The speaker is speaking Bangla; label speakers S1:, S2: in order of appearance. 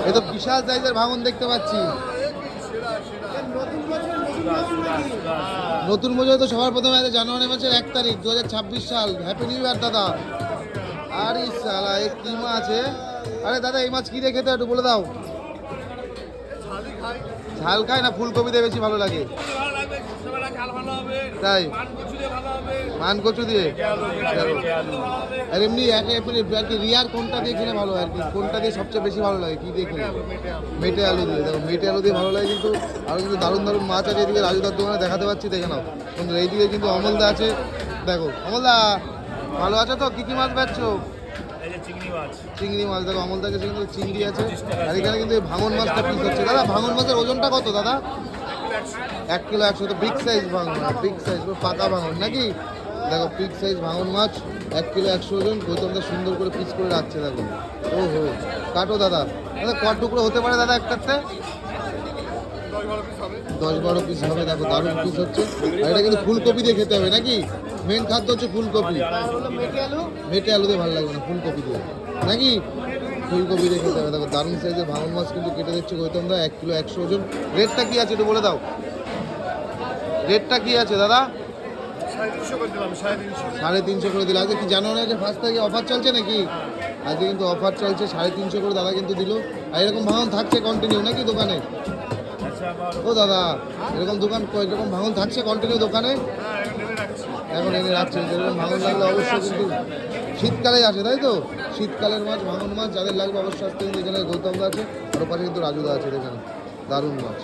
S1: এ তো বিশাল সাইজের ভাঙন দেখতে পাচ্ছি। নতুন বছর তো সবার প্রথমে আছে জানুয়ারি মাসের 1 তারিখ 2026 সাল। হ্যাপি নিউ ইয়ার দাদা। আরে শালা এ কি মাছ আছে? আরে দাদা এই মাছ কি দিয়ে খেতে একটু বলে দাও। ঝাল খায় না ফুলকপি দিয়ে বেশি ভালো লাগে? তাই মান কচু দিয়ে। আর এমনি আর কি রিয়ার কোনটা দিয়ে খেলে ভালো হয় আর কি? কোনটা দিয়ে সবচেয়ে বেশি ভালো লাগে? কি দিয়ে খেলে? মেটে আলু দিয়ে। দেখো মেটে আলু দিয়ে ভালো লাগে কিন্তু। আরও কিন্তু দারুণ দারুণ মাছ আছে এদিকে রাজুদার দোকানে দেখাতে পাচ্ছি, দেখে নাও। কিন্তু এইদিকে কিন্তু অমলদা আছে, দেখো অমলদা ভালো আছে তো? কি কি মাছ বেচছো? চিংড়ি মাছ। দেখো অমলদার কাছে কিন্তু চিংড়ি আছে। আর এখানে কিন্তু ভাঙন মাছটা পিস হচ্ছে। দাদা ভাঙন মাছের ওজনটা কত দাদা? 1 কিলো 100। তো বিগ সাইজ ভাঙন, বিগ সাইজ পাকা ভাঙন নাকি? দেখো বিগ সাইজ ভাঙন মাছ 1 কিলো 100 ওজন। গৌতমটা সুন্দর করে পিস করে রাখছে দেখো। ও হো কাটো দাদা। দাদা ক টুকরো হতে পারে দাদা একটাতে? 10-12 পিস হবে। দেখো দারুণ পিস হচ্ছে। আর এটা কিন্তু ফুলকপি দিয়ে খেতে হবে নাকি? মেন খাদ্য হচ্ছে ফুলকপি। মেটে আলু দিয়ে ভালো লাগবে না, ফুলকপি দিয়ে নাকি? ফুলকপি দিয়ে খেতে হবে। দেখো দারুণ সাইজের ভাঙন মাছ কিন্তু কেটে দিচ্ছে গৌতমদা 1 কিলো 100 ওজন। রেটটা কি আছে একটু বলে দাও। রেটটা কি আছে দাদা? 350 করে দিল। আজকে কি জানুয়ারি আছে ফার্স্ট থেকে অফার চলছে নাকি? আজকে কিন্তু অফার চলছে, 350 করে দাদা কিন্তু দিল। আর এরকম ভাঙন থাকছে কন্টিনিউ নাকি দোকানে? ও দাদা এরকম দোকান এরকম ভাঙন থাকছে কন্টিনিউ দোকানে? এখন এনে রাখছেন। এরকম ভাঙন লাগলে অবশ্যই কিন্তু শীতকালে আসে তাই তো? শীতকালের মাছ ভাঙন মাছ যাদের লাগবে অবশ্যই আসতে। কিন্তু এখানে গৌতমদা আছে, আর ওপাশে কিন্তু রাজুদা আছে, এখানে দারুণ মাছ।